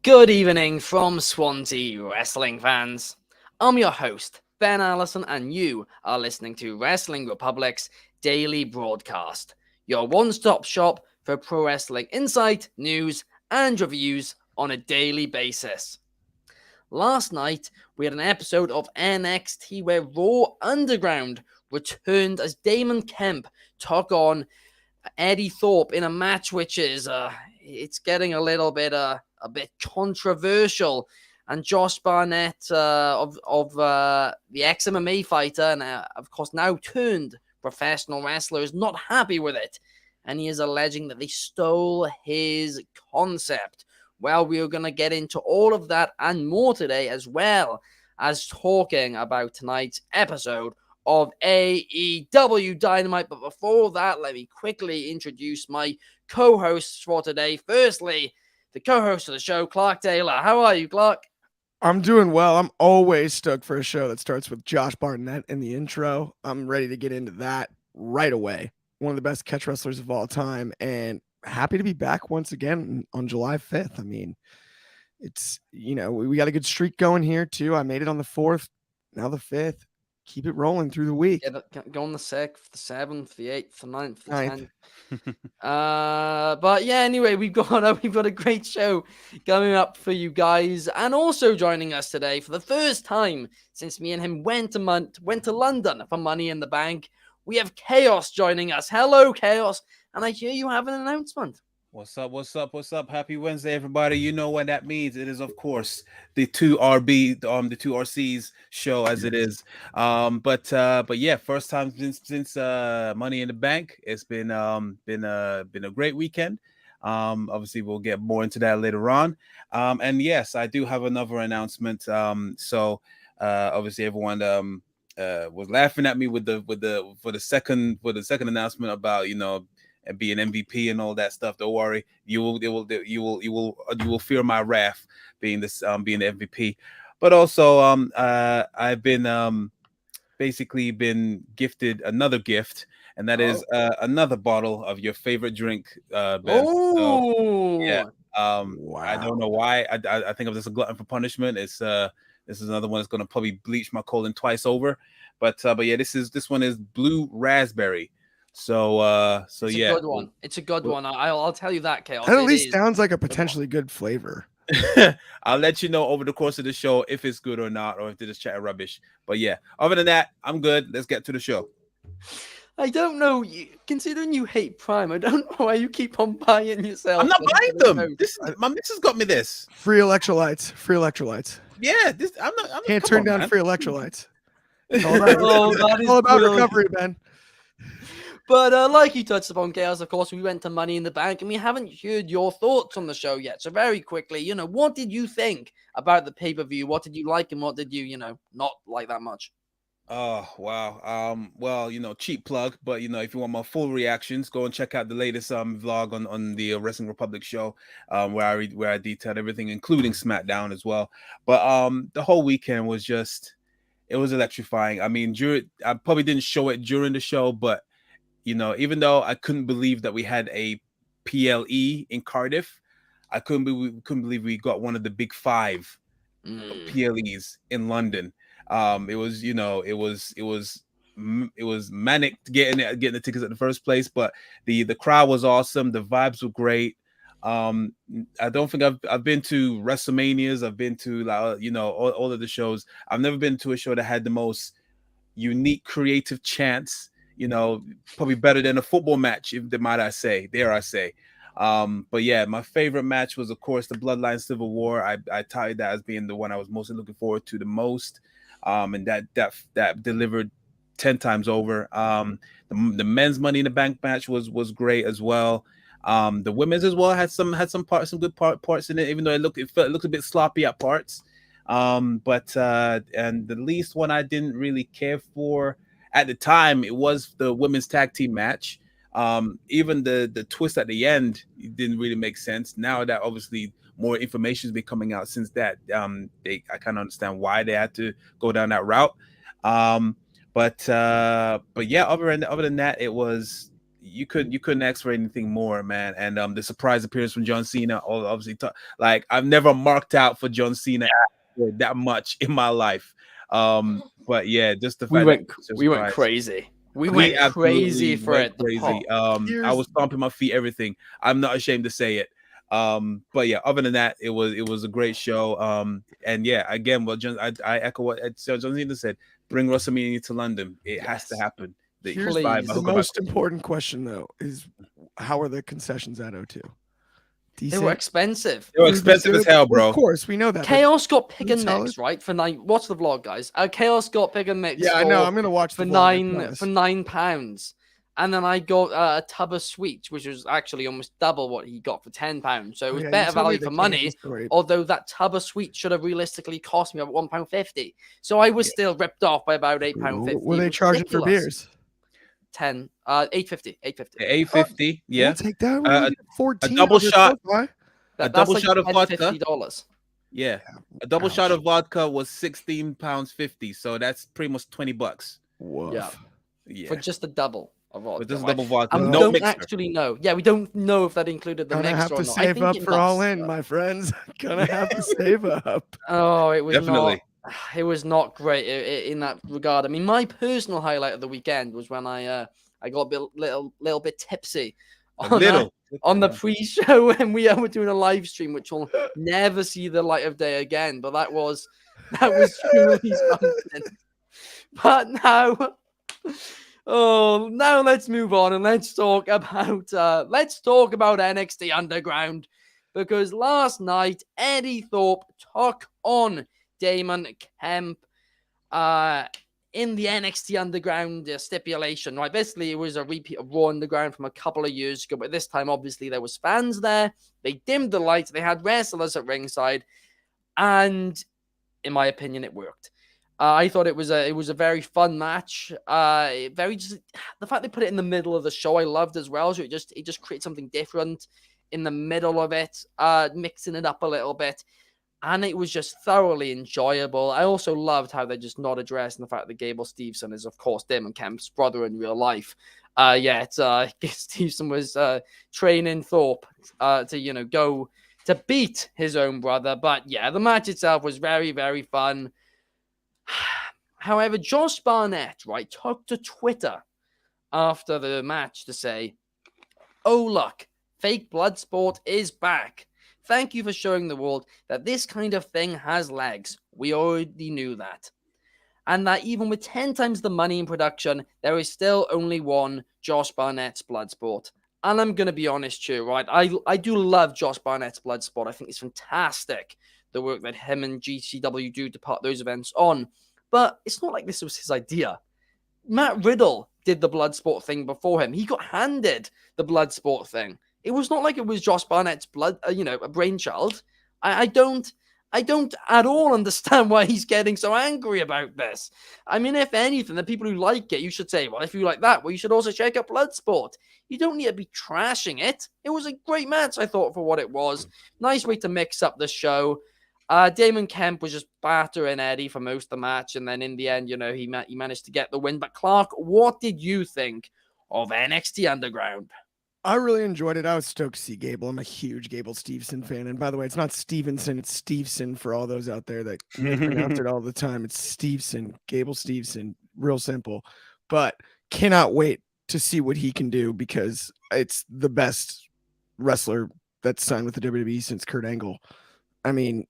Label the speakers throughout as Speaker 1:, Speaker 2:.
Speaker 1: Good evening from Swansea, wrestling fans. I'm your host, Ben Allison, and you are listening to Wrestling Republic's daily broadcast, your one-stop shop for pro wrestling insight, news, and reviews on a daily basis. Last night, we had an episode of NXT where Raw Underground returned as Damon Kemp took on Eddie Thorpe in a match which is it's getting a bit controversial, and Josh Barnett of the ex MMA fighter and of course now turned professional wrestler is not happy with it, and he is alleging that they stole his concept. Well, we are going to get into all of that and more today, as well as talking about tonight's episode of AEW Dynamite. But before that, let me quickly introduce my co-hosts for today. Firstly, the co-host of the show, Clark Taylor. How are you, Clark?
Speaker 2: I'm doing well. I'm always stoked for a show that starts with Josh Barnett in the intro. I'm ready to get into that right away. One of the best catch wrestlers of all time, and happy to be back once again on July 5th. I mean, it's, we got a good streak going here too. I made it on the 4th, now the 5th. Keep it rolling through the week.
Speaker 1: Yeah, go on the 6th, the 7th, the 8th, the 9th, the
Speaker 2: 9th.
Speaker 1: 10th. But yeah, anyway, we've got a great show coming up for you guys, and also joining us today for the first time since me and him went to London for Money in the Bank. We have Chaos joining us. Hello, Chaos, and I hear you have an announcement.
Speaker 3: What's up? What's up? What's up? Happy Wednesday, everybody. You know what that means. It is, of course, the 2RB, the 2RCs show as it is. But yeah, first time since Money in the Bank. It's been a great weekend. Obviously we'll get more into that later on. And yes, I do have another announcement. So obviously everyone was laughing at me with the second announcement about, and be an MVP and all that stuff. Don't worry, you will fear my wrath being the MVP. But also, I've been basically been gifted another gift, and that is another bottle of your favorite drink, Ben.
Speaker 1: Oh,
Speaker 3: yeah.
Speaker 2: Wow.
Speaker 3: I don't know why. I think I'm just a glutton for punishment. It's this is another one that's gonna probably bleach my colon twice over. But yeah, this one is blue raspberry. So
Speaker 1: it's
Speaker 3: yeah,
Speaker 1: a good one. It's a good one. I'll tell you that, Chaos.
Speaker 2: That at least sounds like a potentially good flavor.
Speaker 3: I'll let you know over the course of the show if it's good or not, or if they're just chatting rubbish. But yeah, other than that, I'm good. Let's get to the show.
Speaker 1: I don't know. Considering you hate Prime, I don't know why you keep on buying yourself.
Speaker 3: I'm not buying them. My missus got me this.
Speaker 2: Free electrolytes.
Speaker 3: Yeah, I'm not.
Speaker 2: Can't turn down free electrolytes. It's
Speaker 1: That is
Speaker 2: all about
Speaker 1: brilliant.
Speaker 2: recovery, Ben.
Speaker 1: But like you touched upon, Chaos, of course, we went to Money in the Bank, and we haven't heard your thoughts on the show yet. So very quickly, what did you think about the pay-per-view? What did you like, and what did you, not like that much?
Speaker 3: Oh wow. Well, cheap plug, but if you want my full reactions, go and check out the latest vlog on the Wrestling Republic show, where I detailed everything, including SmackDown as well. But the whole weekend was it was electrifying. I mean, I probably didn't show it during the show, but even though I couldn't believe that we had a PLE in Cardiff, I couldn't believe we got one of the big 5 PLEs in London. It was manic getting the tickets in the first place, but the crowd was awesome. The vibes were great. I don't think I've been to WrestleManias. I've been to all of the shows. I've never been to a show that had the most unique creative chants. Probably better than a football match, dare I say. But yeah, my favorite match was, of course, the Bloodline Civil War. I touted that as being the one I was mostly looking forward to the most. And that delivered 10 times over. The men's Money in the Bank match was great as well. The women's as well had some good parts in it, even though it looked a bit sloppy at parts. But and the least one I didn't really care for at the time, it was the women's tag team match. Even the twist at the end, it didn't really make sense. Now that obviously more information has been coming out since that, I kind of understand why they had to go down that route. But yeah, other than that, it was you couldn't ask for anything more, man. And the surprise appearance from John Cena, obviously, like I've never marked out for John Cena that much in my life. But yeah, just the fact
Speaker 1: we went crazy. We went crazy for it.
Speaker 3: Crazy. I was stomping my feet, everything. I'm not ashamed to say it. But yeah, other than that, it was a great show. And yeah, again, well, I echo what John Cena said. Bring WrestleMania to London. It has to happen.
Speaker 2: Here's the most important question, though, is how are the concessions at O2?
Speaker 1: They were expensive.
Speaker 3: They were expensive as hell, bro.
Speaker 2: Of course, we know that.
Speaker 1: Chaos got pick and mix, right? For £9. Watch the vlog, guys. Chaos got pick and mix.
Speaker 2: Yeah, I know. I'm gonna watch
Speaker 1: for £9, and then I got a tub of sweets, which was actually almost double what he got for £10. So it was better value for money. Although that tub of sweets should have realistically cost me about £1.50. So I was still ripped off by about £8.50.
Speaker 2: Were they charging for beers?
Speaker 1: 10, $8.50.
Speaker 3: $8.50. Yeah,
Speaker 2: we'll take that. 14.
Speaker 3: A double shot. A double shot of vodka.
Speaker 1: $50.
Speaker 3: Yeah, a double shot of vodka was £16.50. So that's pretty much $20.
Speaker 2: Whoa.
Speaker 1: Yeah. For just a double of vodka.
Speaker 3: Just double vodka.
Speaker 1: We don't actually know. Yeah, we don't know if that included the mix or not.
Speaker 2: Save up for All In, my friends. Gonna have to save up.
Speaker 1: Oh, it was
Speaker 3: definitely.
Speaker 1: It was not great in that regard. I mean, my personal highlight of the weekend was when I got a little bit tipsy on the pre-show, and we were doing a live stream, which will never see the light of day again. But that was truly something. But now, now let's move on and let's talk about NXT Underground, because last night Eddie Thorpe took on Damon Kemp in the NXT Underground stipulation, right? Basically, it was a repeat of Raw Underground from a couple of years ago, but this time, obviously, there was fans there. They dimmed the lights. They had wrestlers at ringside, and in my opinion, it worked. I thought it was a very fun match. The fact they put it in the middle of the show, I loved as well. So it just creates something different in the middle of it, mixing it up a little bit. And it was just thoroughly enjoyable. I also loved how they're just not addressing the fact that Gable Steveson is, of course, Damon Kemp's brother in real life. Steveson was training Thorpe to go to beat his own brother. But yeah, the match itself was very, very fun. However, Josh Barnett, right, took to Twitter after the match to say, "Oh, look, fake Bloodsport is back. Thank you for showing the world that this kind of thing has legs. We already knew that. And that even with 10 times the money in production, there is still only one Josh Barnett's Bloodsport." And I'm going to be honest here, right? I do love Josh Barnett's Bloodsport. I think it's fantastic, the work that him and GCW do to put those events on. But it's not like this was his idea. Matt Riddle did the Bloodsport thing before him. He got handed the Bloodsport thing. It was not like it was Josh Barnett's a brainchild. I don't at all understand why he's getting so angry about this. I mean, if anything, the people who like it, you should say, well, if you like that, well, you should also check out Bloodsport. You don't need to be trashing it. It was a great match, I thought, for what it was. Nice way to mix up the show. Damon Kemp was just battering Eddie for most of the match, and then in the end, he managed to get the win. But Clark, what did you think of NXT Underground?
Speaker 2: I really enjoyed it. I was stoked to see Gable. I'm a huge Gable Steveson fan. And by the way, it's not Stevenson, it's Steveson for all those out there that pronounce it all the time. It's Steveson, Gable Steveson, real simple. But cannot wait to see what he can do, because it's the best wrestler that's signed with the WWE since Kurt Angle. I mean,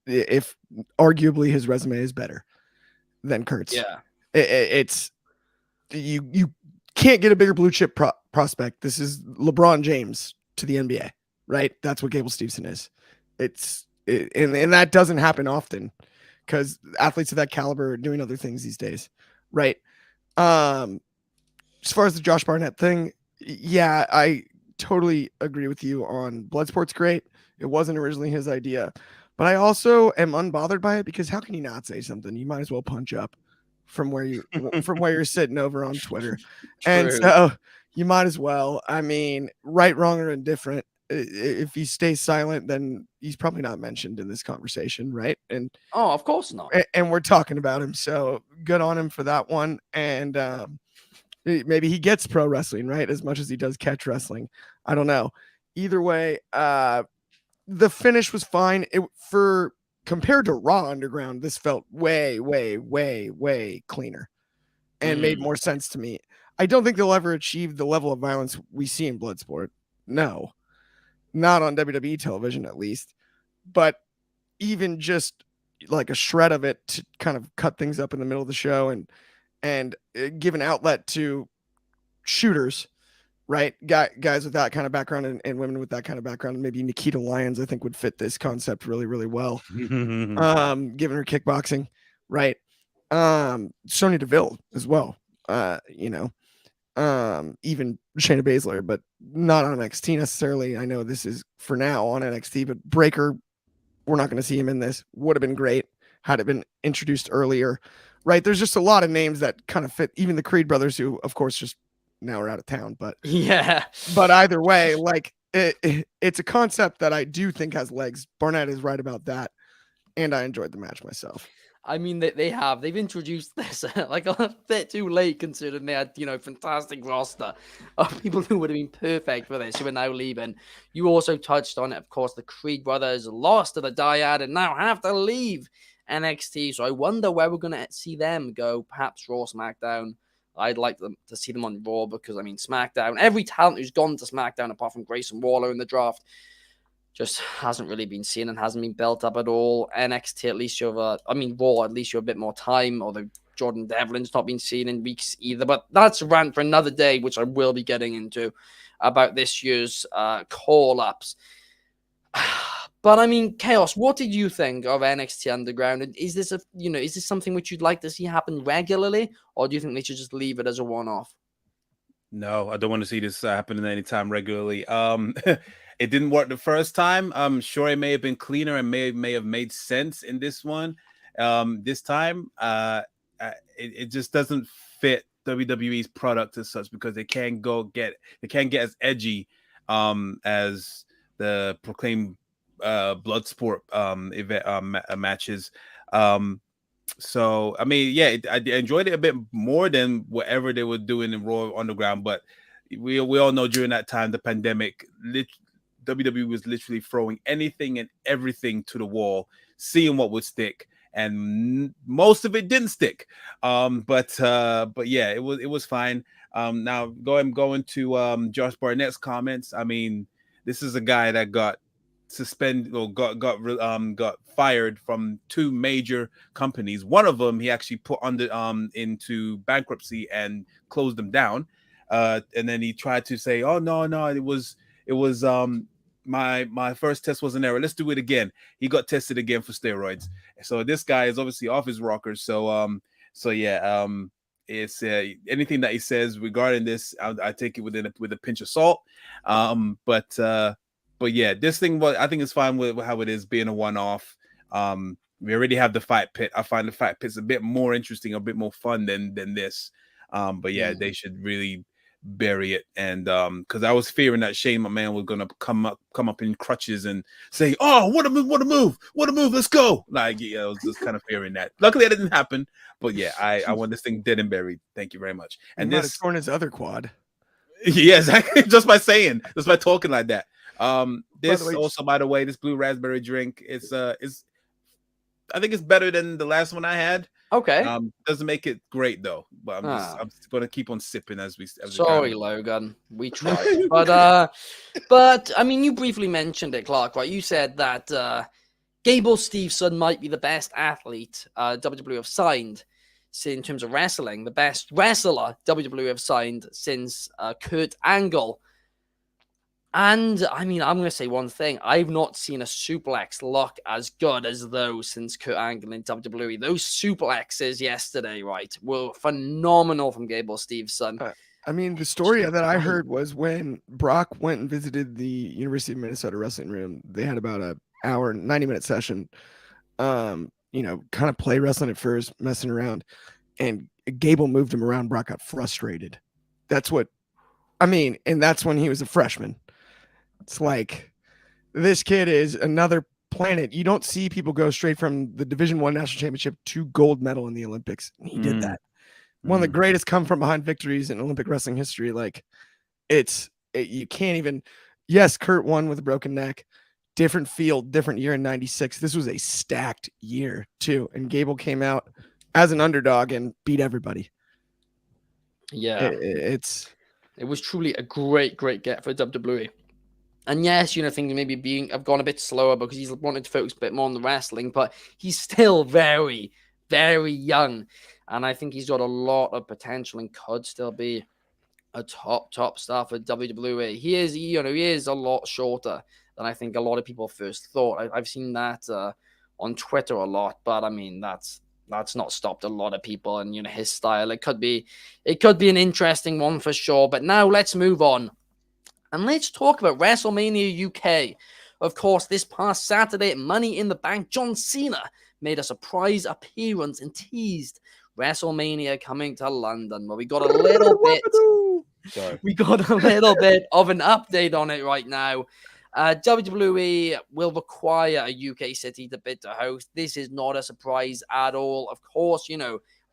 Speaker 2: if arguably his resume is better than Kurt's.
Speaker 1: Yeah.
Speaker 2: It's you can't get a bigger blue chip prospect. This is LeBron James to the NBA, right? That's what Gable Steveson is. And that doesn't happen often, because athletes of that caliber are doing other things these days, right? As far as the Josh Barnett thing, yeah, I totally agree with you on Bloodsport's great. It wasn't originally his idea, but I also am unbothered by it, because how can you not say something? You might as well punch up from where you're sitting over on Twitter. And so you might as well. I mean, right, wrong, or indifferent. If he stays silent, then he's probably not mentioned in this conversation, right? And
Speaker 1: of course not.
Speaker 2: And we're talking about him, so good on him for that one. And Maybe he gets pro wrestling, right? As much as he does catch wrestling. I don't know. Either way, the finish was fine. For compared to Raw Underground, this felt way, way, way, way cleaner and made more sense to me. I don't think they'll ever achieve the level of violence we see in Bloodsport. No, not on WWE television, at least. But even just like a shred of it to kind of cut things up in the middle of the show and give an outlet to shooters, right? Guys with that kind of background and women with that kind of background. And maybe Nikita Lyons, I think, would fit this concept really, really well. Given her kickboxing, right? Sonya Deville as well. Even Shayna Baszler, but not on NXT necessarily. I know this is for now on NXT, but Breaker, we're not going to see him in this. Would have been great had it been introduced earlier, right? There's just a lot of names that kind of fit. Even the Creed brothers, who of course just now are out of town, but
Speaker 1: yeah.
Speaker 2: But either way, like it's a concept that I do think has legs. Barnett is right about that, and I enjoyed the match myself.
Speaker 1: I mean, they've introduced this like a bit too late, considering they had, fantastic roster of people who would have been perfect for this, who are now leaving. You also touched on it, of course, the Creed brothers lost to the Dyad and now have to leave NXT. So I wonder where we're going to see them go, perhaps Raw, SmackDown. I'd like them to see them on Raw because, I mean, SmackDown, every talent who's gone to SmackDown, apart from Grayson Waller in the draft, just hasn't really been seen and hasn't been built up at all. NXT, at least Raw, at least you have a bit more time, although Jordan Devlin's not been seen in weeks either. But that's a rant for another day, which I will be getting into about this year's call-ups. But I mean, Chaos, what did you think of NXT Underground? And is this is this something which you'd like to see happen regularly, or do you think they should just leave it as a one-off?
Speaker 3: No, I don't want to see this happening anytime regularly. It didn't work the first time. I'm sure it may have been cleaner and may have made sense in this one. This time, it just doesn't fit WWE's product as such because they can't get as edgy as the proclaimed Bloodsport event matches. So I mean, yeah, I enjoyed it a bit more than whatever they were doing in Raw Underground. But we all know during that time, the pandemic, WWE was literally throwing anything and everything to the wall, seeing what would stick, and most of it didn't stick. But yeah, it was fine. Now going to Josh Barnett's comments. I mean, this is a guy that got suspended or got fired from two major companies. One of them he actually put into bankruptcy and closed them down. And then he tried to say, "Oh no, it was my first test was an error. Let's do it again." He got tested again for steroids. So this guy is obviously off his rockers. So yeah, it's anything that he says regarding this, I take it with a pinch of salt. But yeah, this thing, I think it's fine with how it is being a one-off. We already have the fight pit. I find the fight pit's a bit more interesting, a bit more fun than this. But yeah, they should really bury it. And because I was fearing that Shane McMahon was gonna come up in crutches and say, "Oh, what a move, let's go!" Like, yeah, I was just kind of fearing that. Luckily, that didn't happen. But yeah, I want this thing dead and buried. Thank you very much. And
Speaker 2: he might have torn his other quad.
Speaker 3: Yeah, exactly. just by talking like that. This also, by the way, this blue raspberry drink is I think it's better than the last one I had.
Speaker 1: Okay.
Speaker 3: Doesn't make it great though, but I'm just gonna keep on sipping as we.
Speaker 1: Sorry, Logan. We tried, but I mean, you briefly mentioned it, Clark. Right? You said that Gable Steveson might be the best athlete WWE have signed in terms of wrestling, the best wrestler WWE have signed since Kurt Angle. And I mean, I'm going to say one thing. I've not seen a suplex look as good as those since Kurt Angle in WWE. Those suplexes yesterday, right, were phenomenal from Gable Steveson.
Speaker 2: I mean, the story that I heard was when Brock went and visited the University of Minnesota wrestling room, they had about an hour, 90-minute session, kind of play wrestling at first, messing around. And Gable moved him around. Brock got frustrated. That's what, I mean, and that's when he was a freshman. It's like, this kid is another planet. You don't see people go straight from the Division I national championship to gold medal in the Olympics. He did that. one of the greatest come from behind victories in Olympic wrestling history. Like you can't even. Yes, Kurt won with a broken neck. Different field, different year in '96. This was a stacked year too, and Gable came out as an underdog and beat everybody.
Speaker 1: Yeah,
Speaker 2: it
Speaker 1: was truly a great get for WWE. And yes, things maybe have gone a bit slower because he's wanted to focus a bit more on the wrestling, but he's still very, very young. And I think he's got a lot of potential and could still be a top star for WWE. He is a lot shorter than I think a lot of people first thought. I've seen that on Twitter a lot, but I mean, that's not stopped a lot of people and, his style. It could be an interesting one for sure. But now let's move on. And let's talk about WrestleMania UK. Of course, this past Saturday at Money in the Bank, John Cena made a surprise appearance and teased WrestleMania coming to London. Well, we got a little bit of an update on it right now. WWE will require a UK city to bid to host. This is not a surprise at all. Of course,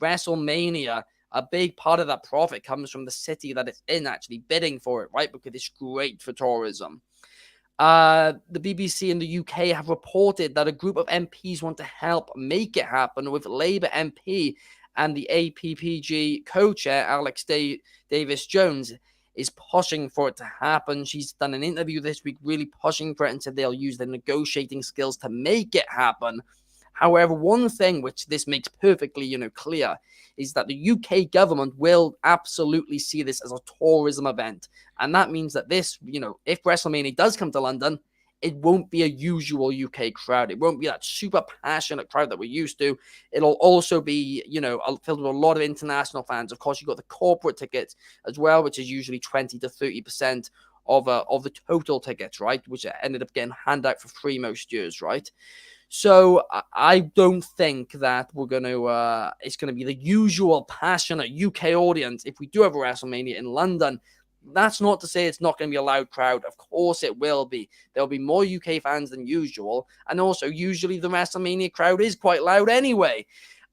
Speaker 1: WrestleMania, a big part of that profit comes from the city that it's in actually bidding for it, right? Because it's great for tourism. The BBC in the UK have reported that a group of MPs want to help make it happen, with Labour MP and the APPG co-chair, Alex Davis-Jones, is pushing for it to happen. She's done an interview this week really pushing for it and said they'll use their negotiating skills to make it happen. However, one thing which this makes perfectly, clear is that the UK government will absolutely see this as a tourism event. And that means that this, if WrestleMania does come to London, it won't be a usual UK crowd. It won't be that super passionate crowd that we're used to. It'll also be, filled with a lot of international fans. Of course, you've got the corporate tickets as well, which is usually 20 to 30% of the total tickets, right? Which ended up getting handed out for free most years, right? So I don't think that we're going to, it's going to be the usual passionate UK audience if we do have a WrestleMania in London. That's not to say it's not going to be a loud crowd. Of course it will be. There'll be more UK fans than usual. And also, usually the WrestleMania crowd is quite loud anyway.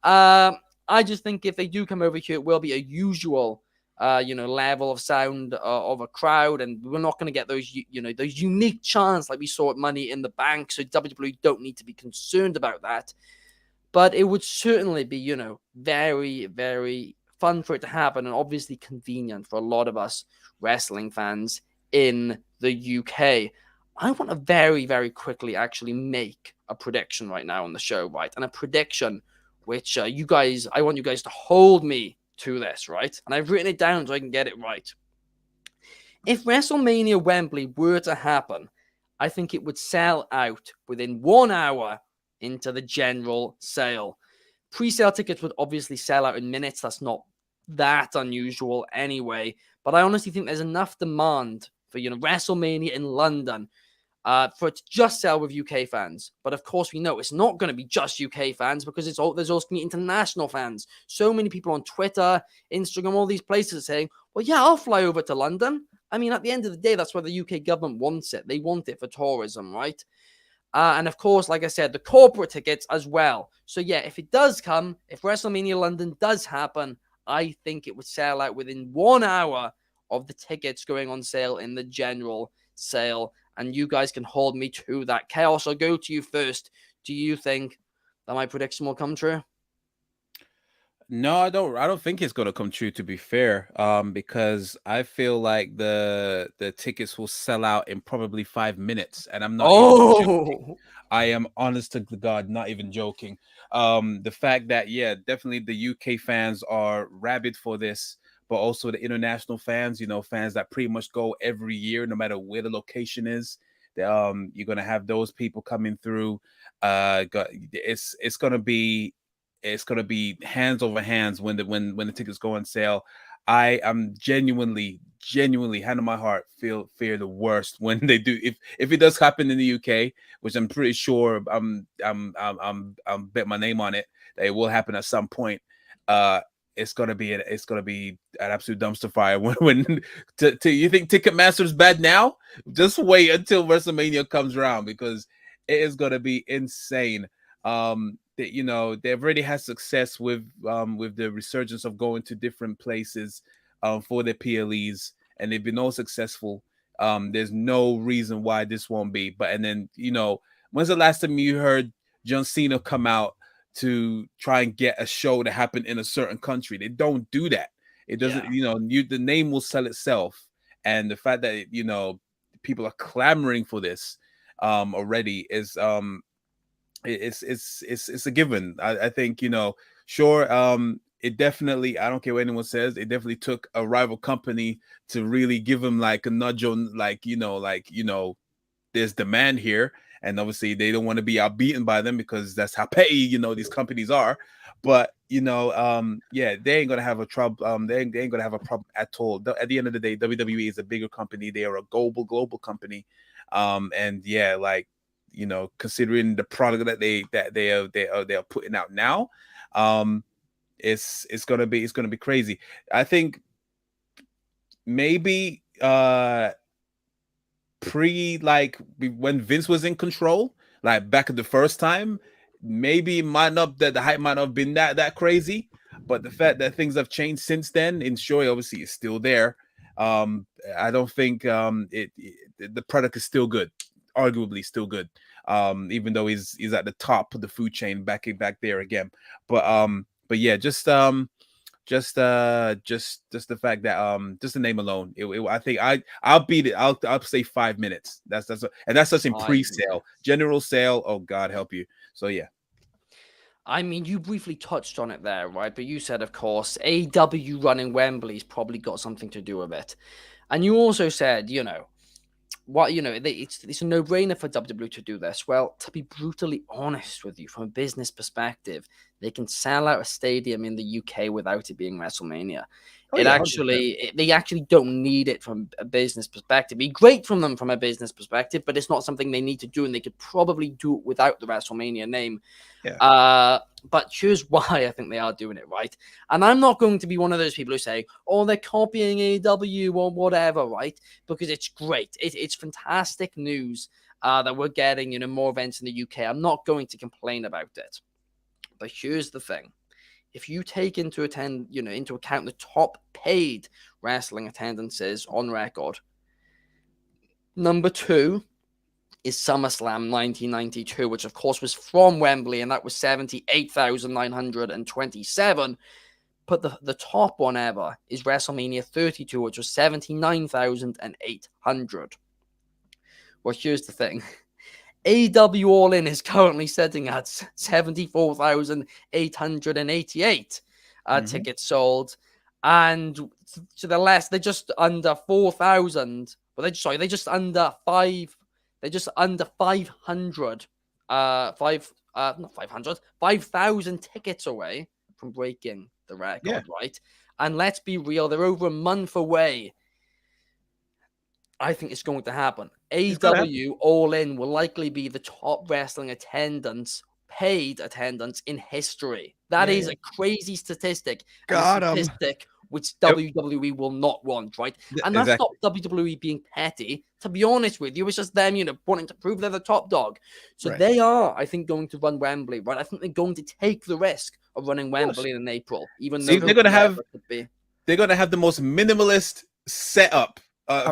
Speaker 1: I just think if they do come over here, it will be a usual level of sound of a crowd, and we're not going to get those those unique chants like we saw at Money in the Bank, so WWE don't need to be concerned about that. But it would certainly be very, very fun for it to happen, and obviously convenient for a lot of us wrestling fans in the UK. I want to very, very quickly actually make a prediction right now on the show, right? And a prediction which I want you guys to hold me to this, right? And I've written it down so I can get it right. If WrestleMania Wembley were to happen, I think it would sell out within 1 hour into the general sale. Pre-sale tickets would obviously sell out in minutes. That's not that unusual anyway. But I honestly think there's enough demand for WrestleMania in London for it to just sell with UK fans. But of course, we know it's not going to be just UK fans because there's also going to be international fans. So many people on Twitter, Instagram, all these places are saying, well, yeah, I'll fly over to London. I mean, at the end of the day, that's where the UK government wants it. They want it for tourism, right? And of course, like I said, the corporate tickets as well. So yeah, if it does come, if WrestleMania London does happen, I think it would sell out within 1 hour of the tickets going on sale in the general sale. And you guys can hold me to that. Chaos, I'll go to you first. Do you think that my prediction will come true?
Speaker 3: No, I don't think it's going to come true, to be fair, because I feel like the tickets will sell out in probably 5 minutes, and I'm not even joking. I am honest to God, not even joking. The fact that, yeah, definitely the UK fans are rabid for this, but also the international fans, fans that pretty much go every year, no matter where the location is. You're going to have those people coming through. It's going to be hands over hands when the tickets go on sale. I am genuinely hand on my heart fear the worst when they do, if it does happen in the UK, which I'm pretty sure I'm bet my name on it that it will happen at some point. It's gonna be an absolute dumpster fire. When you think Ticketmaster's bad now? Just wait until WrestleMania comes around, because it is gonna be insane. that, you know, they've already had success with the resurgence of going to different places for their PLEs, and they've been all successful. There's no reason why this won't be. But and then, you know, when's the last time you heard John Cena come out to try and get a show to happen in a certain country? They don't do that. It doesn't, you know, the name will sell itself. And the fact that, you know, people are clamoring for this already is it's a given. I think, you know, sure, it definitely, I don't care what anyone says, it definitely took a rival company to really give them like a nudge on, like, you know, there's demand here, and obviously they don't want to be outbeaten by them because that's how petty, you know, these companies are. But, you know, yeah, they ain't gonna have a trouble. They ain't gonna have a problem at all. At the end of the day, WWE is a bigger company. They are a global company. And yeah, like, you know, considering the product that they are putting out now, it's gonna be crazy. I think maybe like when Vince was in control, like back at the first time, maybe the hype might not have been that crazy, but the fact that things have changed since then, in sure, obviously is still there. I don't think the product is still good, arguably still good, even though he's at the top of the food chain back there again. But yeah, just the fact that just the name alone, I think I'll beat it. I'll say 5 minutes. That's just in pre-sale. General sale, oh God help you. So yeah.
Speaker 1: I mean, you briefly touched on it there, right? But you said, of course, AEW running Wembley's probably got something to do with it. And you also said, you know, it's a no-brainer for WWE to do this. Well, to be brutally honest with you, from a business perspective, they can sell out a stadium in the UK without it being WrestleMania. They actually don't need it from a business perspective. It'd be great from them from a business perspective, but it's not something they need to do, and they could probably do it without the WrestleMania name. Yeah. But here's why I think they are doing it, right? And I'm not going to be one of those people who say, oh, they're copying AEW or whatever, right? Because it's great. It's fantastic news that we're getting, you know, more events in the UK. I'm not going to complain about it. But here's the thing. If you take into account the top paid wrestling attendances on record, number 2 is SummerSlam 1992, which of course was from Wembley, and that was 78,927. But the top one ever is WrestleMania 32, which was 79,800. Well, here's the thing. AEW All In is currently sitting at 74,888 tickets sold, and to the less, they're just under 4,000. Well, they're just under 5. They're just under 500. 5,000 tickets away from breaking the record, right? And let's be real, they're over a month away. I think it's going to happen. AEW All In will likely be the top wrestling paid attendance in history. That is a crazy statistic. Which WWE will not want, right? And that's not WWE being petty. To be honest with you, it's just them, you know, wanting to prove they're the top dog. So they are, I think, going to run Wembley, right? I think they're going to take the risk of running Wembley in April, even though they're going to have
Speaker 3: the most minimalist setup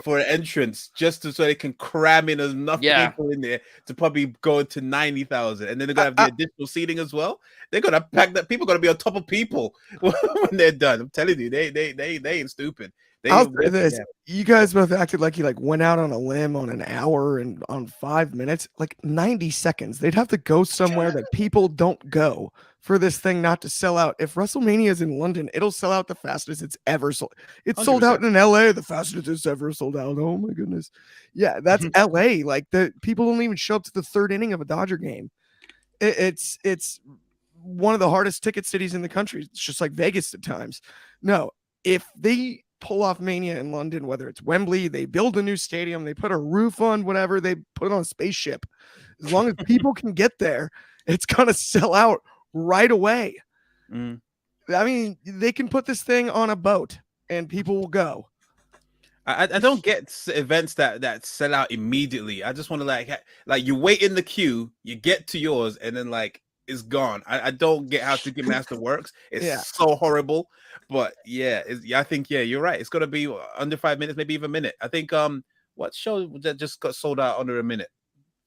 Speaker 3: for an entrance, just so they can cram in enough people in there to probably go to 90,000, and then they're gonna have the additional seating as well. They're gonna pack that. People are gonna be on top of people when they're done. I'm telling you, they ain't stupid.
Speaker 2: I'll say this: you guys both acted like you went out on a limb on an hour and on 5 minutes, like 90 seconds. They'd have to go somewhere that people don't go for this thing not to sell out. If WrestleMania is in London, it'll sell out the fastest it's ever sold. It's 100%. Sold out in LA, the fastest it's ever sold out. Oh my goodness. Yeah, that's LA. Like, the people don't even show up to the third inning of a Dodger game. It's one of the hardest ticket cities in the country. It's just like Vegas at times. No, if they pull off Mania in London, whether it's Wembley, they build a new stadium, they put a roof on whatever, they put it on a spaceship. As long as people can get there, it's gonna sell out right away. I mean, they can put this thing on a boat and people will go.
Speaker 3: I don't get events that sell out immediately. I just want to like you wait in the queue, you get to yours, and then like is gone. I don't get how Ticketmaster works. It's
Speaker 2: Yeah.
Speaker 3: so horrible. But I think you're right. It's gonna be under 5 minutes, maybe even a minute. I think what show that just got sold out under a minute?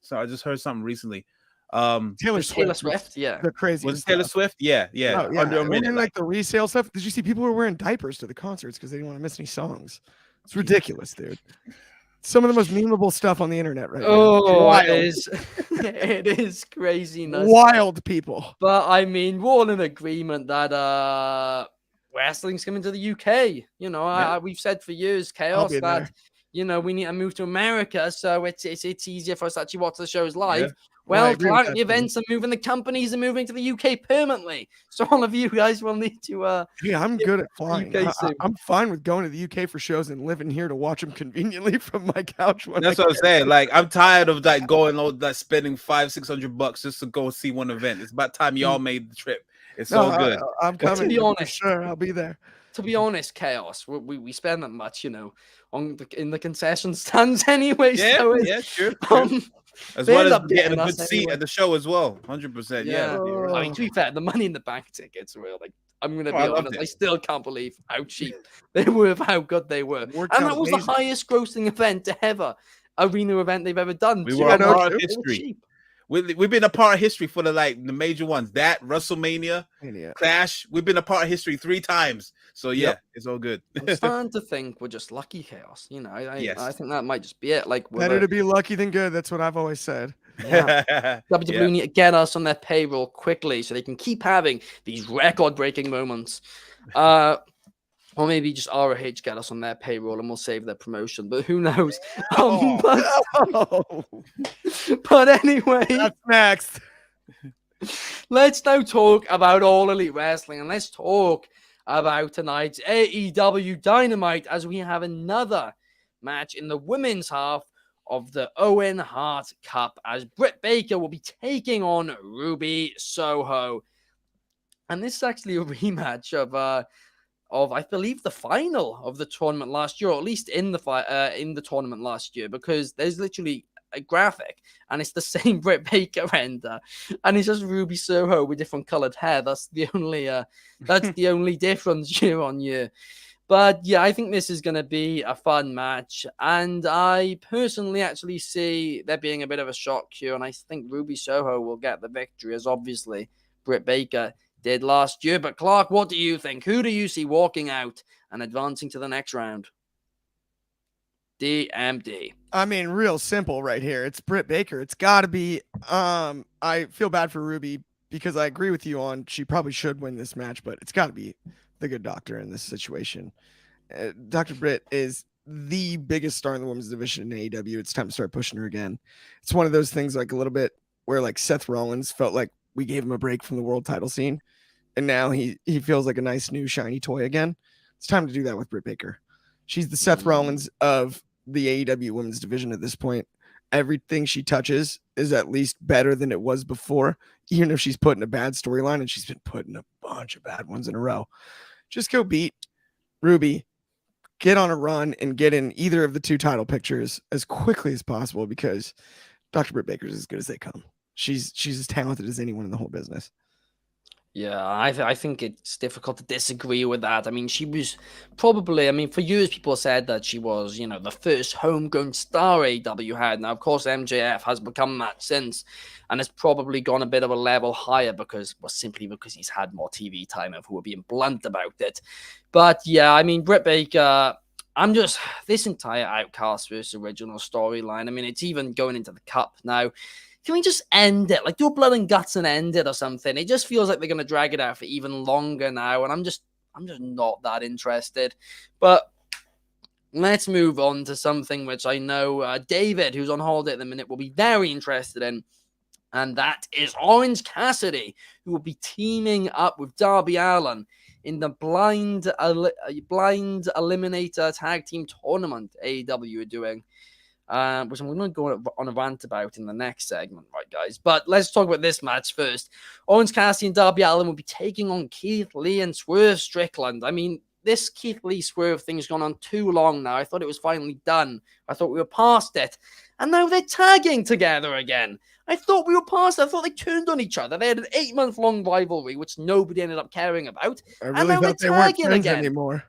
Speaker 3: So I just heard something recently.
Speaker 2: Taylor
Speaker 1: Swift, yeah.
Speaker 2: The crazy.
Speaker 3: Was it Taylor Swift? Yeah.
Speaker 2: Oh, yeah.
Speaker 3: Under a
Speaker 2: And
Speaker 3: minute.
Speaker 2: then, like the resale stuff. Did you see people were wearing diapers to the concerts because they didn't want to miss any songs? It's ridiculous, dude. Some of the most memeable stuff on the internet right now.
Speaker 1: Oh, it is. It is craziness.
Speaker 2: Wild people.
Speaker 1: But I mean, we're all in agreement that wrestling's coming to the UK. You know, we've said for years, Chaos,
Speaker 2: be
Speaker 1: that
Speaker 2: there.
Speaker 1: you know we need to move to America, so it's easier for us to actually watch the shows live.
Speaker 3: Yeah.
Speaker 1: Well,
Speaker 2: I agree with
Speaker 1: Clark,
Speaker 2: that,
Speaker 1: the events are moving. The companies are moving to the UK permanently. So all of you guys will need to.
Speaker 2: Yeah, I'm good at flying.
Speaker 1: UK soon.
Speaker 2: I'm fine with going to the UK for shows and living here to watch them conveniently from my couch.
Speaker 3: That's what I'm saying. Like, I'm tired of like going all that spending $500-600 just to go see one event. It's about time y'all made the trip. It's so good.
Speaker 2: I'm coming.
Speaker 1: To be honest,
Speaker 2: sure, I'll be there.
Speaker 1: To be honest, Chaos, we spend that much, you know, in the concession stands anyway.
Speaker 3: Yeah,
Speaker 1: so
Speaker 3: sure. As
Speaker 1: they
Speaker 3: well
Speaker 1: end
Speaker 3: as
Speaker 1: up
Speaker 3: getting a
Speaker 1: getting
Speaker 3: good
Speaker 1: us
Speaker 3: seat
Speaker 1: anyway.
Speaker 3: at the show as well. 100%. Yeah.
Speaker 1: I mean, to be fair, the Money in the Bank tickets were like, I'm going to be
Speaker 3: I loved
Speaker 1: honest,
Speaker 3: it.
Speaker 1: I still can't believe how cheap they were, of how good they were.
Speaker 2: Worked
Speaker 1: And
Speaker 2: out
Speaker 1: that was
Speaker 2: amazing.
Speaker 1: the highest grossing event ever, arena event they've ever done.
Speaker 3: We
Speaker 1: too.
Speaker 3: were a
Speaker 1: And
Speaker 3: part
Speaker 1: all
Speaker 3: of history.
Speaker 1: cheap.
Speaker 3: We've been a part of history for the major ones. That WrestleMania,
Speaker 2: Mania.
Speaker 3: Clash. We've been a part of history 3 times. So
Speaker 2: Yep.
Speaker 3: it's all good.
Speaker 1: I'm starting to think we're just lucky, Chaos. You know,
Speaker 3: Yes.
Speaker 1: I think that might just be it. Like,
Speaker 2: Better to be lucky than good. That's what I've always said.
Speaker 1: WWE need to get us on their payroll quickly so they can keep having these record-breaking moments. Or maybe just ROH get us on their payroll and we'll save their promotion. But who knows? But anyway,
Speaker 2: That's next.
Speaker 1: let's now talk about All Elite Wrestling. And let's talk about tonight's AEW Dynamite as we have another match in the women's half of the Owen Hart Cup as Britt Baker will be taking on Ruby Soho. And this is actually a rematch of I believe the final of the tournament last year, or at least in the tournament last year, because there's literally a graphic and it's the same Britt Baker render, and it's just Ruby Soho with different colored hair. That's the only difference year on year. But yeah, I think this is going to be a fun match, and I personally actually see there being a bit of a shock here, and I think Ruby Soho will get the victory, as obviously Britt Baker did last year. But Clark, what do you think? Who do you see walking out and advancing to the next round? DMD.
Speaker 2: I mean, real simple right here. It's Britt Baker. It's got to be. I feel bad for Ruby because I agree with you on she probably should win this match, but it's got to be the good doctor in this situation. Dr. Britt is the biggest star in the women's division in AEW. It's time to start pushing her again. It's one of those things like a little bit where like Seth Rollins felt like we gave him a break from the world title scene, and now he feels like a nice new shiny toy again. It's time to do that with Britt Baker. She's the Seth Rollins of the AEW women's division at this point. Everything she touches is at least better than it was before, even if she's put in a bad storyline, and she's been put in a bunch of bad ones in a row. Just go beat Ruby, get on a run, and get in either of the 2 title pictures as quickly as possible, because Dr. Britt Baker is as good as they come. She's as talented as anyone in the whole business.
Speaker 1: Yeah, I think it's difficult to disagree with that. I mean, she was probably, I mean, for years people said that she was, you know, the first homegrown star AEW had. Now, of course, MJF has become that since, and has probably gone a bit of a level higher simply because he's had more TV time, if we're being blunt about it. But yeah, I mean, Britt Baker, this entire Outcast versus original storyline, I mean, it's even going into the Cup now. Can we just end it? Like, do a blood and guts and end it or something? It just feels like they're going to drag it out for even longer now, and I'm just not that interested. But let's move on to something which I know David, who's on holiday at the minute, will be very interested in, and that is Orange Cassidy, who will be teaming up with Darby Allin in the blind eliminator tag team tournament AEW are doing. Which I'm going to go on a rant about in the next segment, right, guys? But let's talk about this match first. Orange Cassidy and Darby Allin will be taking on Keith Lee and Swerve Strickland. I mean, this Keith Lee Swerve thing's gone on too long now. I thought it was finally done. I thought we were past it. And now they're tagging together again. I thought we were past it. I thought they turned on each other. They had an 8-month-long rivalry, which nobody ended up caring about.
Speaker 2: I really thought they weren't friends anymore.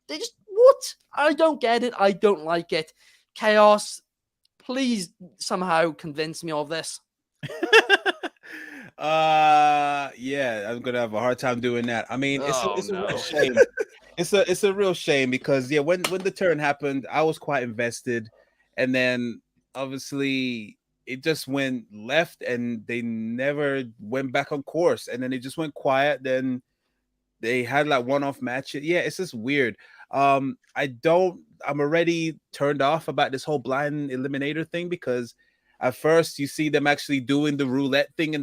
Speaker 1: They just, what? I don't get it. I don't like it. Chaos, please somehow convince me of this.
Speaker 3: Yeah, I'm gonna have a hard time doing that. I mean, it's a real shame. It's a real shame because when the turn happened, I was quite invested, and then obviously it just went left, and they never went back on course, and then it just went quiet. Then they had like one-off matches. Yeah, it's just weird. I'm already turned off about this whole blind eliminator thing because at first you see them actually doing the roulette thing in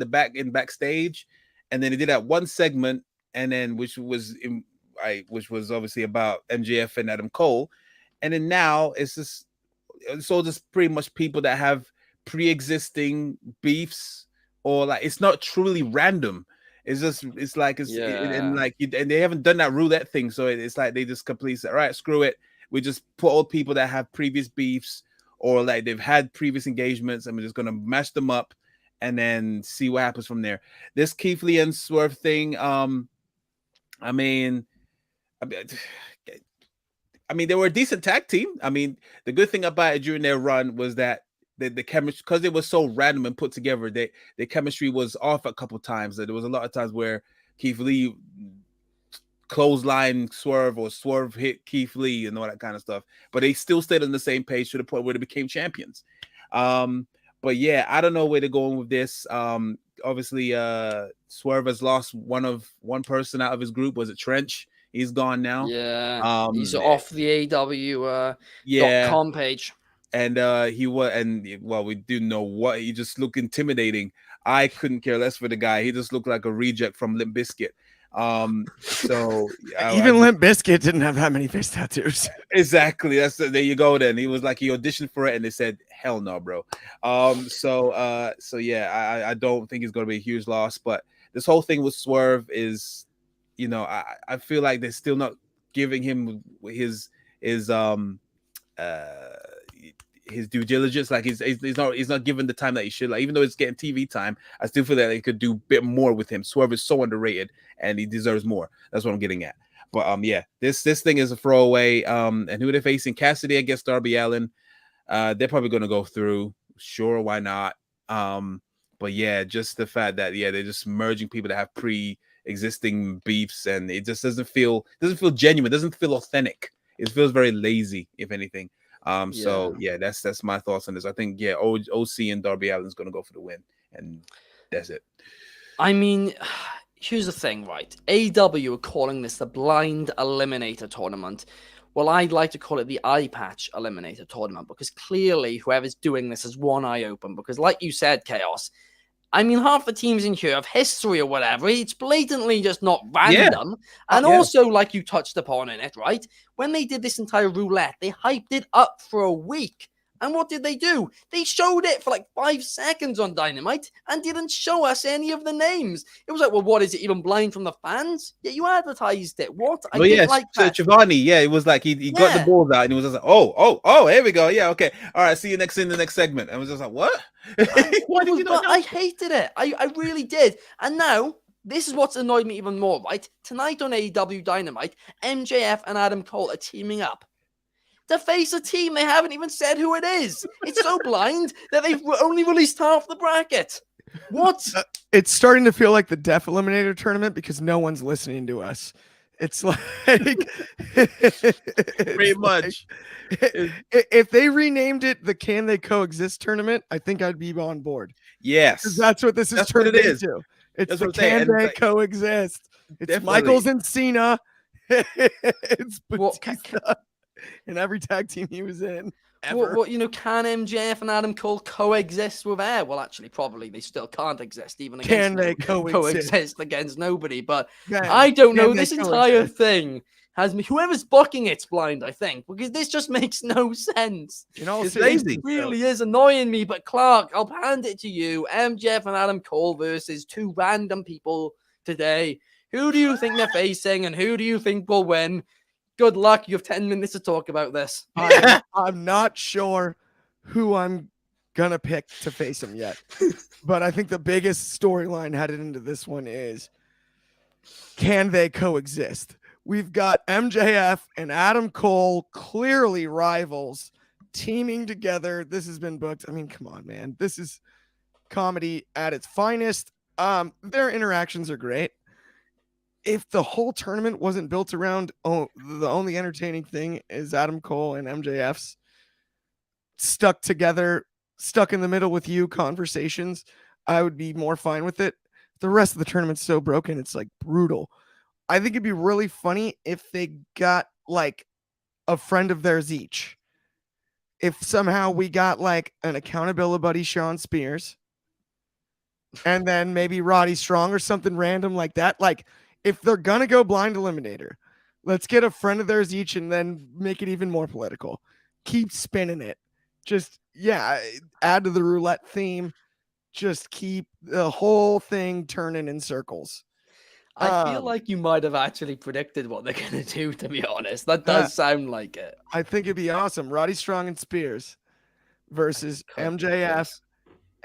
Speaker 3: backstage, and then they did that one segment, and then which was obviously about MJF and Adam Cole, and then now it's just pretty much people that have pre-existing beefs, or like it's not truly random. And they haven't done that roulette thing, so it's like they just completely said, all right, screw it. We just put all people that have previous beefs or like they've had previous engagements, and we're just gonna mash them up and then see what happens from there. This Keith Lee and Swerve thing, I mean, they were a decent tag team. I mean, the good thing about it during their run was that the chemistry, because it was so random and put together, the chemistry was off a couple times. There was a lot of times where Keith Lee clothesline Swerve or Swerve hit Keith Lee and all that kind of stuff, but they still stayed on the same page to the point where they became champions. But yeah, I don't know where they're going with this. Obviously, Swerve has lost one person out of his group. Was it Trench? He's gone now.
Speaker 1: Yeah, he's off the AEW.com page.
Speaker 3: And we do know what he just looked intimidating. I couldn't care less for the guy. He just looked like a reject from Limp Bizkit. So
Speaker 2: even Limp Bizkit didn't have that many face tattoos.
Speaker 3: Exactly. There you go. Then he was like, he auditioned for it, and they said, "Hell no, bro." So yeah, I don't think it's going to be a huge loss. But this whole thing with Swerve is, I feel like they're still not giving him his due diligence. Like he's not given the time that he should. Like, even though it's getting TV time, I still feel that they could do a bit more with him. Swerve is so underrated, and he deserves more. That's what I'm getting at. But yeah, this thing is a throwaway. And who are they facing? Cassidy against Darby Allin. They're probably going to go through. Sure, why not? But yeah, just the fact that they're just merging people that have pre-existing beefs, and it just doesn't feel genuine. Doesn't feel authentic. It feels very lazy, if anything. So yeah, that's my thoughts on this. I think OC and Darby Allin is going to go for the win, and that's it.
Speaker 1: I mean, here's the thing, right? AEW are calling this the Blind Eliminator Tournament. Well, I'd like to call it the Eye Patch Eliminator Tournament, because clearly whoever's doing this has one eye open. Because like you said, Chaos, I mean, half the teams in here have history or whatever. It's blatantly just not random. Yeah. And also, like you touched upon in it, right? When they did this entire roulette, they hyped it up for a week. And what did they do? They showed it for like 5 seconds on Dynamite and didn't show us any of the names. It was like, well, what is it, even blind from the fans? Yeah, you advertised it. What? I didn't like that.
Speaker 3: Giovanni, it was like he got the balls out and he was just like, oh, here we go. Yeah, okay. All right, see you in the next segment. I was just like, what?
Speaker 1: I hated it. I really did. And now, this is what's annoyed me even more, right? Tonight on AEW Dynamite, MJF and Adam Cole are teaming up to face a team they haven't even said who it is. It's so blind that they've only released half the bracket. What?
Speaker 2: It's starting to feel like the Death Eliminator Tournament because no one's listening to us. It's like
Speaker 3: pretty much.
Speaker 2: If they renamed it the Can They Coexist Tournament, I think I'd be on board.
Speaker 3: Yes,
Speaker 2: that's what this is turned into. It's the Can They Coexist. It's definitely. Michaels and Cena. It's Batista. In every tag team he was in. Ever.
Speaker 1: Can MJF and Adam Cole coexist with Air? Well, actually, probably they still can't exist, even against
Speaker 2: Can they coexist
Speaker 1: against nobody? But I don't know. This entire thing has me. Whoever's booking it's blind, I think, because this just makes no sense.
Speaker 3: It's lazy.
Speaker 1: It really is annoying me. But Clark, I'll hand it to you. MJF and Adam Cole versus 2 random people today Who do you think they're facing, and who do you think will win? Good luck. You have 10 minutes to talk about this.
Speaker 2: I'm not sure who I'm gonna pick to face him yet, but I think the biggest storyline headed into this one is, can they coexist? We've got MJF and Adam Cole, clearly rivals, teaming together. This has been booked. I mean, come on, man. This is comedy at its finest. Their interactions are great. If the whole tournament wasn't built around, the only entertaining thing is Adam Cole and MJF's stuck together, stuck in the middle with you conversations, I would be more fine with it. The rest of the tournament's so broken, it's like brutal. I think it'd be really funny if they got like a friend of theirs each. If somehow we got like an accountability buddy, Sean Spears, and then maybe Roddy Strong or something random like that. Like, if they're gonna go blind eliminator, let's get a friend of theirs each and then make it even more political. Keep spinning it. Just, yeah, add to the roulette theme. Just keep the whole thing turning in circles.
Speaker 1: I feel like you might have actually predicted what they're going to do, to be honest. That does sound like it.
Speaker 2: I think it'd be awesome. Roddy Strong and Spears versus MJF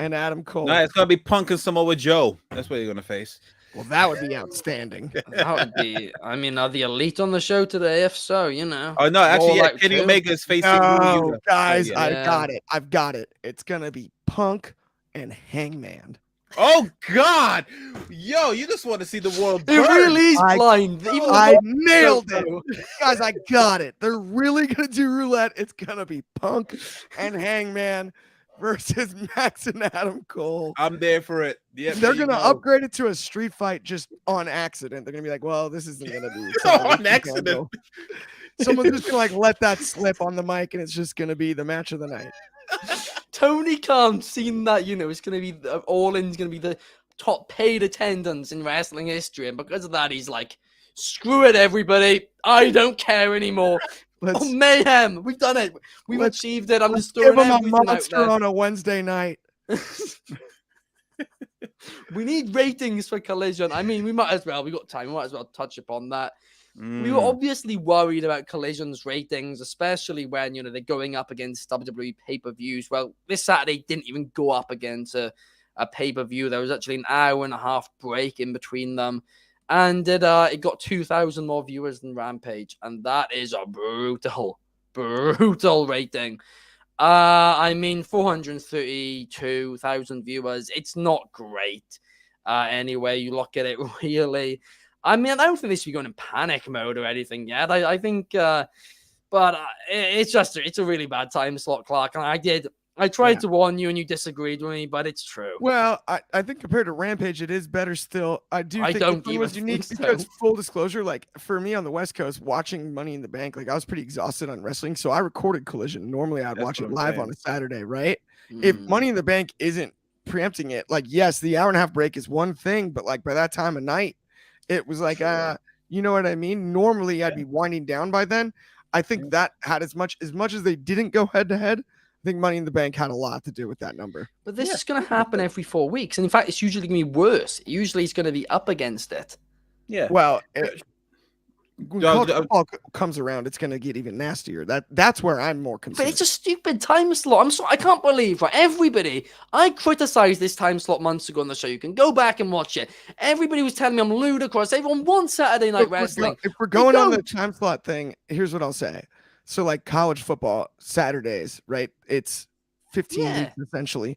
Speaker 2: and Adam Cole.
Speaker 3: No, it's going to be Punk and Samoa Joe. That's what you're going to face.
Speaker 2: Well, that would be outstanding.
Speaker 1: That would be, I mean, are the Elite on the show today? If so, you know.
Speaker 3: Oh, no, actually, yeah, Kenny Omega is facing
Speaker 2: you. Guys,
Speaker 3: yeah.
Speaker 2: I've got it. It's going to be Punk and Hangman.
Speaker 3: Oh, God. Yo, you just want to see the world burn.
Speaker 1: It really is blind.
Speaker 2: I nailed it. Guys, I got it. They're really going to do roulette. It's going to be Punk and Hangman versus Max and Adam Cole.
Speaker 3: I'm there for it. Yep,
Speaker 2: they're going to upgrade it to a street fight just on accident. They're going to be like, well, this isn't going to be
Speaker 3: on accident.
Speaker 2: Someone's just going to like let that slip on the mic, and it's just going to be the match of the night.
Speaker 1: Tony Khan seen that, you know, it's going to be All In's going to be the top paid attendance in wrestling history, and because of that, he's like, screw it, everybody. I don't care anymore. Mayhem. We've done it. We've achieved it. I'm just throwing
Speaker 2: give him
Speaker 1: everything
Speaker 2: a monster
Speaker 1: out there.
Speaker 2: on a Wednesday night.
Speaker 1: We need ratings for Collision. I mean, we might as well. We got time. We might as well touch upon that. We were obviously worried about Collision's ratings, especially when, you know, they're going up against WWE pay-per-views. Well, this Saturday didn't even go up against a pay-per-view. There was actually an hour and a half break in between them. And it got 2,000 more viewers than Rampage. And that is a brutal rating. I mean, 432,000 viewers. It's not great. Anyway, you look at it, really. I mean, I don't think they should be going in panic mode or anything yet. I think, but it's a really bad time slot, Clark. And I tried to warn you and you disagreed with me, but it's true.
Speaker 2: Well, I think compared to Rampage, it is better still. I think it was unique because, full disclosure, like for me on the West Coast, watching Money in the Bank, like I was pretty exhausted on wrestling. So I recorded Collision. Normally I'd watch it live on a Saturday, right? If Money in the Bank isn't preempting it, like, yes, the hour and a half break is one thing, but like by that time of night, it was like, you know what I mean? Normally I'd be winding down by then. I think that had as much as they didn't go head to head. I think Money in the Bank had a lot to do with that number.
Speaker 1: But this is going to happen every 4 weeks. And in fact, it's usually going to be worse. Usually it's going to be up against it.
Speaker 2: Yeah. Well, when football comes around, it's going to get even nastier. That's where I'm more concerned.
Speaker 1: But it's a stupid time slot. I'm sorry, I can't believe, right? Everybody, I criticized this time slot months ago on the show. You can go back and watch it. Everybody was telling me I'm ludicrous. Everyone wants Saturday Night Wrestling.
Speaker 2: If we're going on the time slot thing, here's what I'll say. So like college football Saturdays, right? It's 15 weeks essentially.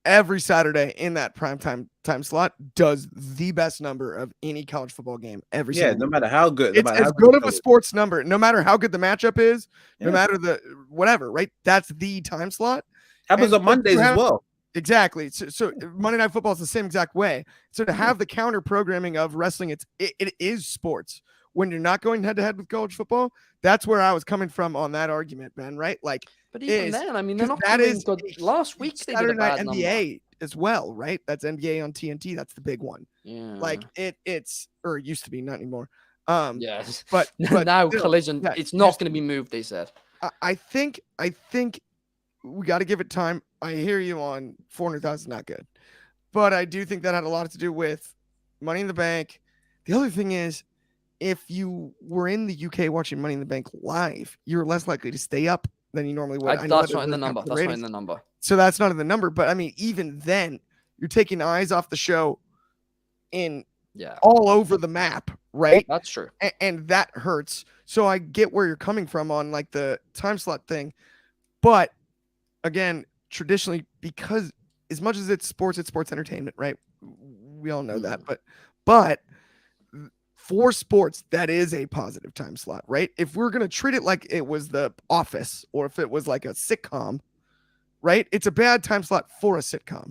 Speaker 2: Every Saturday in that prime time slot does the best number of any college football game every Saturday.
Speaker 3: No matter how good.
Speaker 2: It's as good of a sports number, no matter how good the matchup is, no matter the whatever, right? That's the time slot.
Speaker 3: Happens on Mondays as well.
Speaker 2: Exactly. So Monday Night Football is the same exact way. So to have the counter programming of wrestling, it is sports. When you're not going head to head with college football, that's where I was coming from on that argument, Ben. Right? Like,
Speaker 1: but even then, I mean, they're not doing good. Last week they did a bad
Speaker 2: NBA as well, right? That's NBA on TNT. That's the big one.
Speaker 1: Yeah.
Speaker 2: Like it's or it used to be, not anymore.
Speaker 1: Yes.
Speaker 2: But
Speaker 1: now Collision, it's not going to be moved. They said.
Speaker 2: I think we got to give it time. I hear you on 400,000, not good, but I do think that had a lot to do with Money in the Bank. The other thing is, if you were in the UK watching Money in the Bank live, you're less likely to stay up than you normally would. I know
Speaker 1: That's not in the number. That's not in the number.
Speaker 2: So that's not in the number. But I mean, even then, you're taking eyes off the show in all over the map, right?
Speaker 1: That's true.
Speaker 2: And that hurts. So I get where you're coming from on like the time slot thing. But again, traditionally, because as much as it's sports entertainment, right? We all know that. But for sports, that is a positive time slot, right? If we're going to treat it like it was The Office or if it was like a sitcom, right? It's a bad time slot for a sitcom.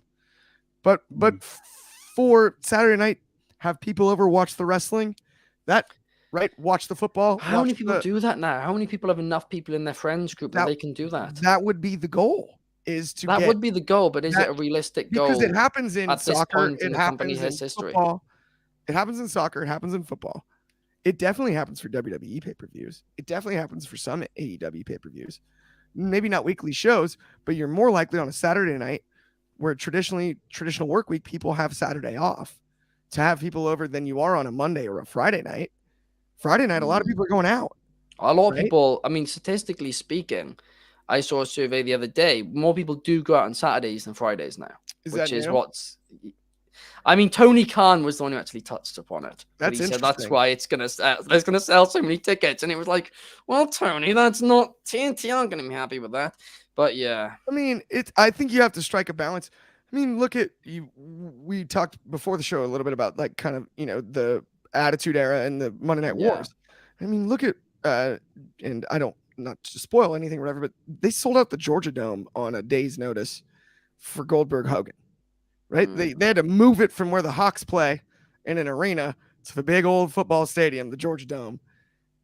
Speaker 2: But for Saturday night, have people over watch the wrestling, that right? Watch the football.
Speaker 1: How many people do that now? How many people have enough people in their friends group that they can do that?
Speaker 2: That would be the goal. That
Speaker 1: would be the goal, but is it a realistic goal?
Speaker 2: Because it happens in soccer,
Speaker 1: it happens in
Speaker 2: football. It happens in soccer. It happens in football. It definitely happens for WWE pay-per-views. It definitely happens for some AEW pay-per-views. Maybe not weekly shows, but you're more likely on a Saturday night where traditional work week, people have Saturday off to have people over than you are on a Monday or a Friday night. Friday night, a lot of people are going out.
Speaker 1: A lot of people, I mean, statistically speaking, I saw a survey the other day. More people do go out on Saturdays than Fridays now, I mean, Tony Khan was the one who actually touched upon it.
Speaker 2: That's interesting.
Speaker 1: Said that's why it's gonna sell so many tickets, and it was like, well, Tony, that's not TNT aren't gonna be happy with that. But yeah,
Speaker 2: I mean, I think you have to strike a balance. I mean, look at you. We talked before the show a little bit about like kind of the Attitude Era and the Monday Night Wars. I mean, look at and I don't not to spoil anything or whatever, but they sold out the Georgia Dome on a day's notice for Goldberg Hogan. Right? They had to move it from where the Hawks play in an arena to the big old football stadium, the Georgia Dome.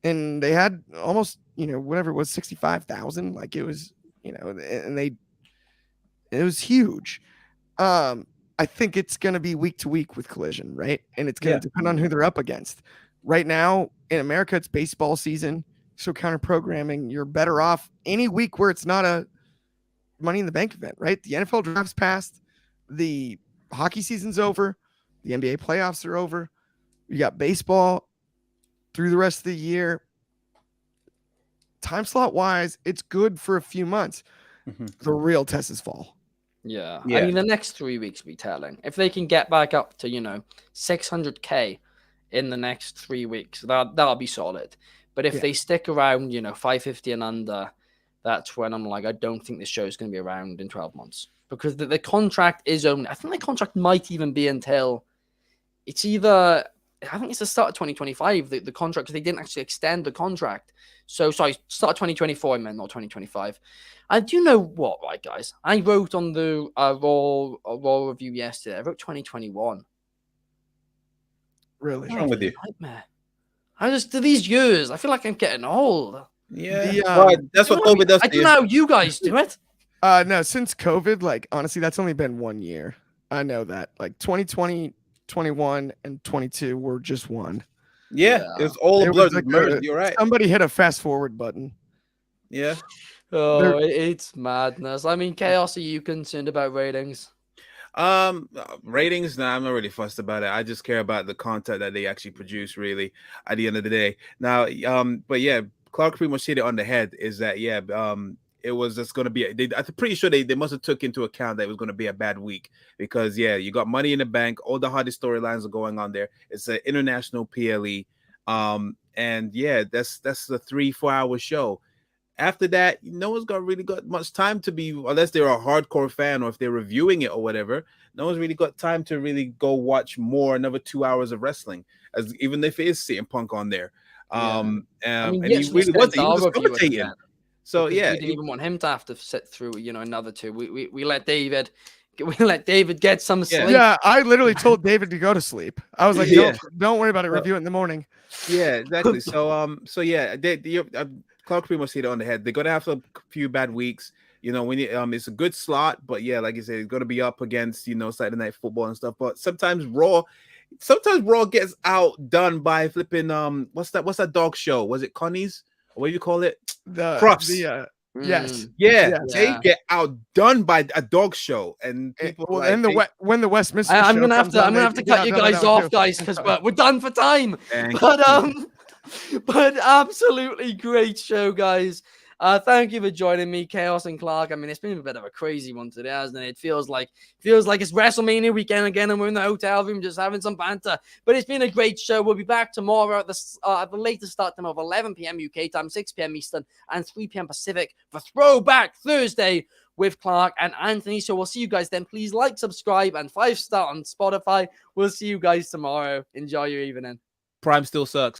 Speaker 2: And they had almost, whatever it was, 65,000. Like it was, and it was huge. I think it's going to be week to week with Collision, right? And it's going to depend on who they're up against. Right now in America, it's baseball season. So counter programming, you're better off any week where it's not a Money in the Bank event, right? The NFL draft's passed. The hockey season's over. The NBA playoffs are over. You got baseball through the rest of the year. Time slot wise, it's good for a few months. The real test is fall.
Speaker 1: Yeah. I mean, the next 3 weeks will be telling. If they can get back up to, 600K in the next 3 weeks, that'll be solid. But if they stick around, 550 and under, that's when I'm like, I don't think this show is going to be around in 12 months. Because the contract is only, I think the contract might even be until it's either, I think it's the start of 2025, the contract, because they didn't actually extend the contract. So, sorry, start of 2024, I meant, not 2025. I do know what, right, guys? I wrote on the Raw review yesterday, I wrote 2021.
Speaker 2: Really?
Speaker 3: What's wrong with you?
Speaker 1: Nightmare. These years, I feel like I'm getting old.
Speaker 3: Yeah, that's what COVID does to you.
Speaker 1: I don't know how you guys do it.
Speaker 2: No, since COVID, like honestly, that's only been 1 year. I know that. Like 2020, 21, and 22 were just one.
Speaker 3: Yeah. It's all a blur. Like you're right.
Speaker 2: Somebody hit a fast forward button.
Speaker 3: Yeah.
Speaker 1: Oh, it's madness. I mean, Chaos, are you concerned about ratings?
Speaker 3: Ratings, I'm not really fussed about it. I just care about the content that they actually produce, really, at the end of the day. Now, but yeah, Clark pretty much hit it on the head. Is that it was just going to be. I'm pretty sure they must have took into account that it was going to be a bad week because you got Money in the Bank. All the hottest storylines are going on there. It's an international PLE, and that's a 3-4 hour show. After that, no one's really got much time to be, unless they're a hardcore fan or if they're reviewing it or whatever. No one's really got time to really go watch another 2 hours of wrestling, even if it is CM Punk on there.
Speaker 1: I mean,
Speaker 3: and he really wasn't. He was commentating. So
Speaker 1: we didn't even want him to have to sit through, another two. We let David get some sleep.
Speaker 2: Yeah, I literally told David to go to sleep. I was like, don't worry about it. Review it in the morning.
Speaker 3: Yeah, exactly. So Clark pretty much hit it on the head. They're gonna have a few bad weeks. When it's a good slot, but like you said, it's gonna be up against Saturday Night Football and stuff. But sometimes Raw gets outdone by flipping what's that dog show? Was it Connie's? What do you call it?
Speaker 2: The
Speaker 3: Crufts.
Speaker 2: Yes.
Speaker 3: Yeah,
Speaker 2: Yeah.
Speaker 3: they get outdone by a dog show, and people
Speaker 2: Well,
Speaker 3: like
Speaker 2: and when the Westminster
Speaker 1: I'm
Speaker 2: show
Speaker 1: gonna have
Speaker 2: comes
Speaker 1: to.
Speaker 2: on,
Speaker 1: I'm gonna
Speaker 2: they
Speaker 1: have to
Speaker 2: get
Speaker 1: cut you
Speaker 2: outdone by
Speaker 1: guys
Speaker 2: that one,
Speaker 1: off,
Speaker 2: too.
Speaker 1: guys, because we're done for time.
Speaker 3: Thank
Speaker 1: But but absolutely great show, guys. Thank you for joining me, Chaos and Clark. I mean, it's been a bit of a crazy one today, hasn't it? It feels like it's WrestleMania weekend again, and we're in the hotel room just having some banter. But it's been a great show. We'll be back tomorrow at the latest start time of 11 p.m. UK time, 6 p.m. Eastern, and 3 p.m. Pacific for Throwback Thursday with Clark and Anthony. So we'll see you guys then. Please like, subscribe, and 5-star on Spotify. We'll see you guys tomorrow. Enjoy your evening.
Speaker 3: Prime still sucks.